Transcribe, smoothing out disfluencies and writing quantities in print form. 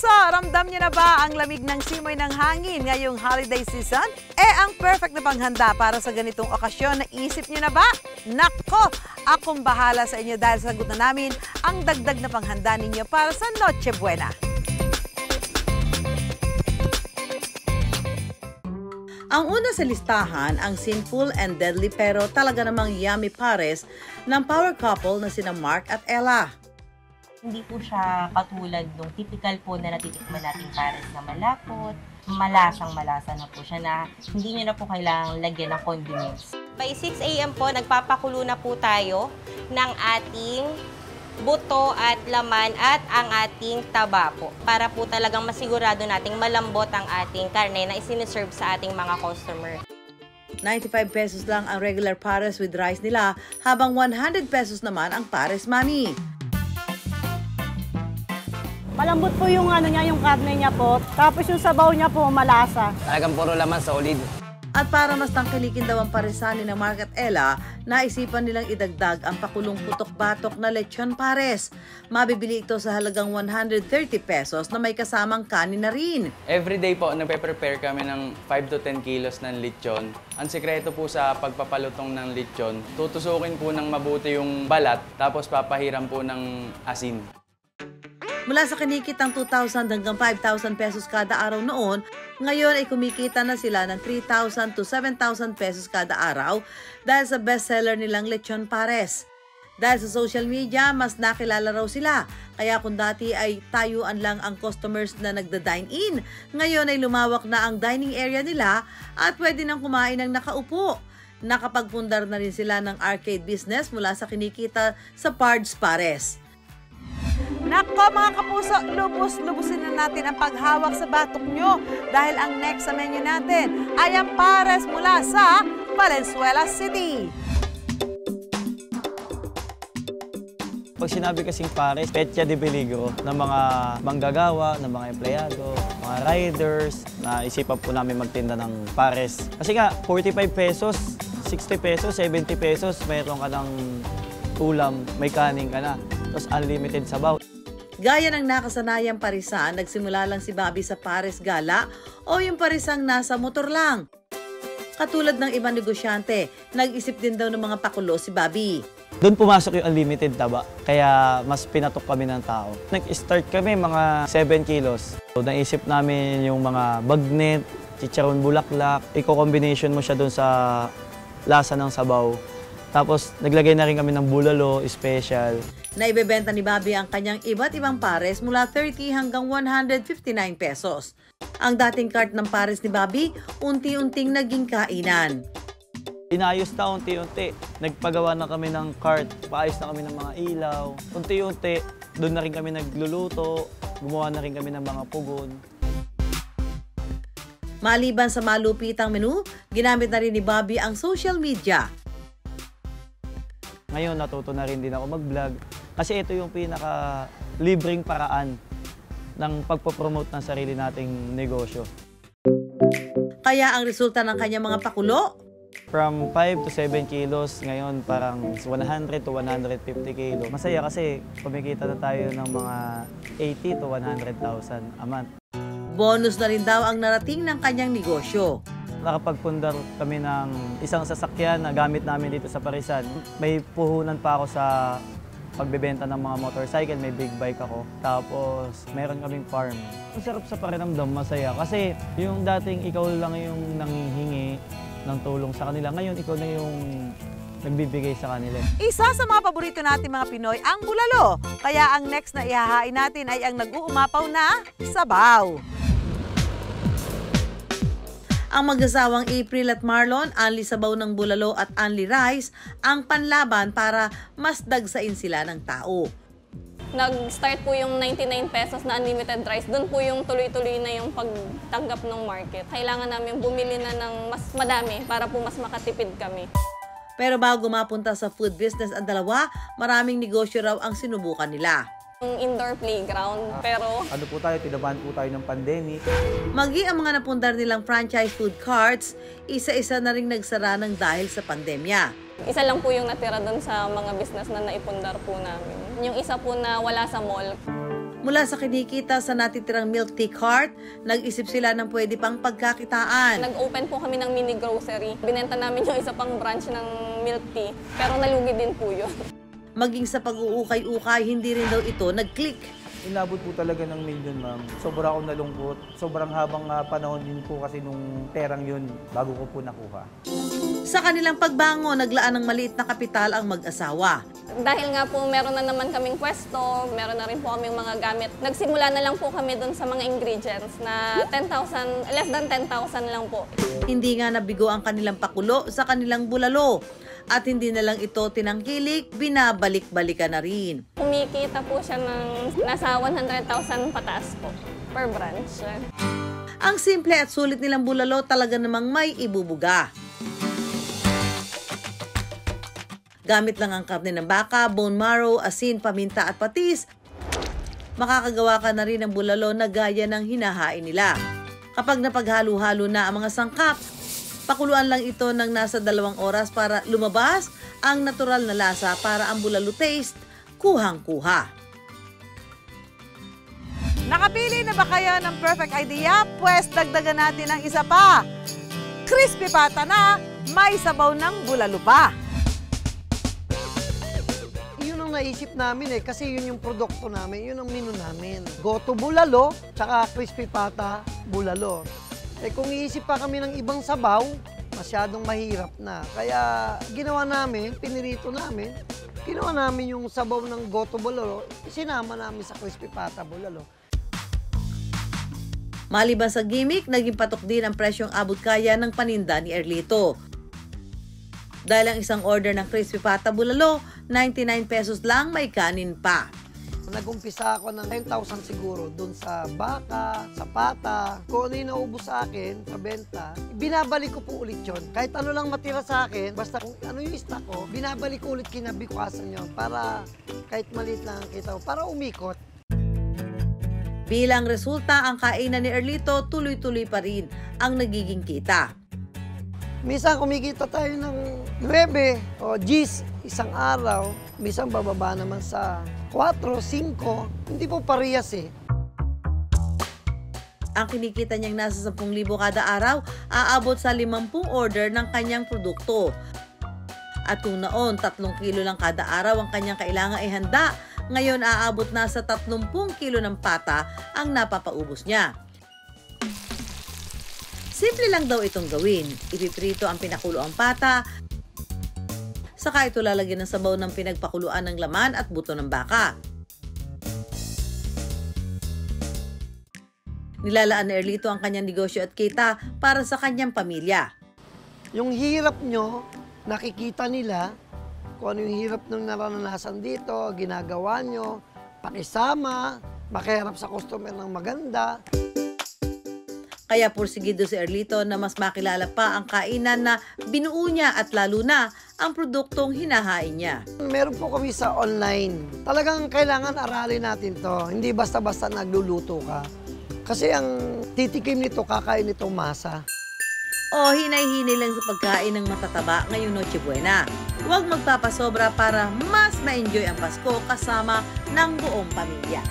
kapuso, ramdam niyo na ba ang lamig ng simoy ng hangin ngayong holiday season? Ang perfect na panghanda para sa ganitong okasyon, naisip niyo na ba? Nako, akong bahala sa inyo dahil sagot na namin ang dagdag na panghanda ninyo para sa Noche Buena. Ang una sa listahan, ang simple and deadly pero talaga namang yummy pares ng power couple na sina Mark at Ella. Hindi po siya katulad ng typical po na natitikman natin pares na malapot. Malasang-malasa na po siya na hindi niyo na po kailangang lagyan ng condiments. By 6 AM po, nagpapakulo na po tayo ng ating buto at laman at ang ating taba po. Para po talagang masigurado nating malambot ang ating karne na isiniserve sa ating mga customer. 95 pesos lang ang regular pares with rice nila, habang 100 pesos naman ang pares mami. Malambot po yung yung karne niya po. Tapos yung sabaw niya po malasa. Talagang puro laman, solid. At para mas tangkilikin daw ang paresan ni Mark at Ella, naisipan nilang idagdag ang pakulong putok-batok na lechon pares. Mabibili ito sa halagang 130 pesos na may kasamang kanin na rin. Everyday po, nagpe-prepare kami ng 5 to 10 kilos ng lechon. Ang sekreto po sa pagpapalutong ng lechon, tutusukin po ng mabuti yung balat, tapos papahiram po ng asin. Mula sa kinikitang 2,000 hanggang 5,000 pesos kada araw noon, ngayon ay kumikita na sila ng 3,000 to 7,000 pesos kada araw dahil sa bestseller nilang lechon pares. Dahil sa social media, mas nakilala raw sila. Kaya kung dati ay tayuan lang ang customers na nagda-dine-in, ngayon ay lumawak na ang dining area nila at pwede nang kumain ng nakaupo. Nakapagpundar na rin sila ng arcade business mula sa kinikita sa Pards Pares. Nako mga kapuso, lubos-lubusin na natin ang paghawak sa batok nyo dahil ang next sa menu natin ay ang pares mula sa Valenzuela City. Pag sinabi kasing pares, petsa de peligro ng mga manggagawa, ng mga empleyado, mga riders, na isipan po namin magtinda ng pares. Kasi nga, 45 pesos, 60 pesos, 70 pesos, mayroon ka ng ulam, may kanin ka na. Tapos unlimited sabaw. Gaya ng nakasanayang parisan, nagsimula lang si Bobby sa pares gala o yung parisang nasa motor lang. Katulad ng ibang negosyante, nag-isip din daw ng mga pakulo si Bobby. Doon pumasok yung unlimited taba, kaya mas pinatok kami ng tao. Nag-start kami mga 7 kilos. So, naisip namin yung mga bagnet, chicharon bulaklak, i-combination mo siya doon sa lasa ng sabaw. Tapos, naglagay na rin kami ng bulalo, special. Naibebenta ni Bobby ang kanyang iba't ibang pares mula 30 hanggang 159 pesos. Ang dating cart ng pares ni Bobby, unti-unting naging kainan. Inayos na unti-unti. Nagpagawa na kami ng cart, paayos na kami ng mga ilaw. Unti-unti, doon na rin kami nagluluto, gumawa na rin kami ng mga pugon. Maliban sa malupitang menu, ginamit na rin ni Bobby ang social media. Ngayon, natuto na rin din ako mag-vlog kasi ito yung pinaka-libreng paraan ng pagpopromote ng sarili nating negosyo. Kaya ang resulta ng kanyang mga pakulo? From 5 to 7 kilos, ngayon parang 100 to 150 kilos. Masaya kasi kumikita na tayo ng mga 80 to 100,000 a month. Bonus na rin daw ang narating ng kanyang negosyo. Nakapagpundar kami ng isang sasakyan na gamit namin dito sa Parisan. May puhunan pa ako sa pagbebenta ng mga motorcycle, may big bike ako. Tapos meron kaming farm. Ang sarap sa pakiramdam, masaya. Kasi yung dating ikaw lang yung nanghihingi ng tulong sa kanila, ngayon ikaw na yung nagbibigay sa kanila. Isa sa mga paborito natin mga Pinoy ang bulalo. Kaya ang next na ihahain natin ay ang nag-uumapaw na sabaw. Ang mag-asawang April at Marlon, anli sabaw ng bulalo at anli rice, ang panlaban para mas dagsain sila ng tao. Nag-start po yung 99 pesos na unlimited rice. Doon po yung tuloy-tuloy na yung pagtanggap ng market. Kailangan namin bumili na ng mas madami para po mas makatipid kami. Pero bago mapunta sa food business ang dalawa, maraming negosyo raw ang sinubukan nila. Yung indoor playground, pero Ano po tayo, tinabahan po tayo ng pandemic. Magi ang mga napundar nilang franchise food carts, isa-isa na rin nagsara ng dahil sa pandemya. isa lang po yung natira doon sa mga business na naipundar po namin. Yung isa po na wala sa mall. Mula sa kinikita sa natitirang milk tea cart, nag-isip sila ng pwede pang pagkakitaan. Nag-open po kami ng mini grocery. Binenta namin yung isa pang branch ng milk tea, pero nalugi din po yun. Maging sa pag-uukay-ukay, hindi rin daw ito nag-click. Inabot po talaga ng milyon, ma'am. Sobra akong nalungkot. Sobrang habang panahon din po kasi nung perang yun bago ko po nakuha. Sa kanilang pagbangon, naglaan ng maliit na kapital ang mag-asawa. Dahil nga po meron na naman kaming pwesto, meron na rin po kaming mga gamit. Nagsimula na lang po kami dun sa mga ingredients na 10,000, less than 10,000 lang po. Hindi nga nabigo ang kanilang pakulo sa kanilang bulalo. At hindi na lang ito tinangkilik, binabalik-balikan na rin. Kumikita po siya ng nasa 100,000 pataas po per branch. Ang simple at sulit nilang bulalo talaga namang may ibubuga. Gamit lang ang karne ng baka, bone marrow, asin, paminta at patis, makakagawa ka na rin ng bulalo na gaya ng hinahain nila. Kapag napaghalo-halo na ang mga sangkap, pakuluan lang ito ng nasa 2 oras para lumabas ang natural na lasa para ang bulalo taste kuhang-kuha. Nakapili na ba kayo ng perfect idea? Pwes dagdagan natin ng isa pa. Crispy pata na may sabaw ng bulalo pa. Yun ang naisip namin kasi yun yung produkto namin, yun ang menu namin. Goto bulalo, tsaka crispy pata bulalo. Kung iisip pa kami ng ibang sabaw, masyadong mahirap na. Kaya ginawa namin, pinirito namin, ginawa namin yung sabaw ng goto bulalo, isinama namin sa crispy pata bulalo. Maliban sa gimmick, naging patok din ang presyong abot kaya ng paninda ni Erlito. Dahil ang isang order ng crispy pata bulalo, 99 pesos lang, may kanin pa. Nag-umpisa ako ng 10,000 siguro dun sa baka, sa pata. Kung ano yung naubos sa akin, sa benta, binabalik ko po ulit yun. Kahit ano lang matira sa akin, basta kung ano yung stock ko, binabalik ko ulit kinabikukasan yun para kahit maliit lang ang kita ko, para umikot. Bilang resulta, ang kainan ni Erlito tuloy-tuloy pa rin ang nagiging kita. Minsan kumikita tayo ng 9 o 10 isang araw. Minsan bababa naman sa 4, 5. Hindi po parehas Ang kinikita niyang nasa 10,000 kada araw, aabot sa 50 order ng kanyang produkto. At kung noon 3 kilo lang kada araw ang kanyang kailangan ihanda, ngayon aabot na sa 30 kilo ng pata ang napapaubos niya. Simple lang daw itong gawin. Ipiprito ang pinakuloang pata, saka ito lalagyan ng sabaw ng pinagpakuluan ng laman at buto ng baka. Nilalaan ni Erlito ang kanyang negosyo at kita para sa kanyang pamilya. Yung hirap nyo, nakikita nila kung ano yung hirap ng naranasan dito, ginagawa nyo, pakisama, makiharap sa customer ng maganda. Kaya pursigido si Erlito na mas makilala pa ang kainan na binuo niya at lalo na ang produktong hinahain niya. Meron po kami sa online. Talagang kailangan aralin natin to. Hindi basta-basta nagluluto ka. Kasi ang titikim nito, kakain nitong masa. O hinay-hinay lang sa pagkain ng matataba ngayong Noche Buena. Huwag magpapasobra para mas ma-enjoy ang Pasko kasama ng buong pamilya.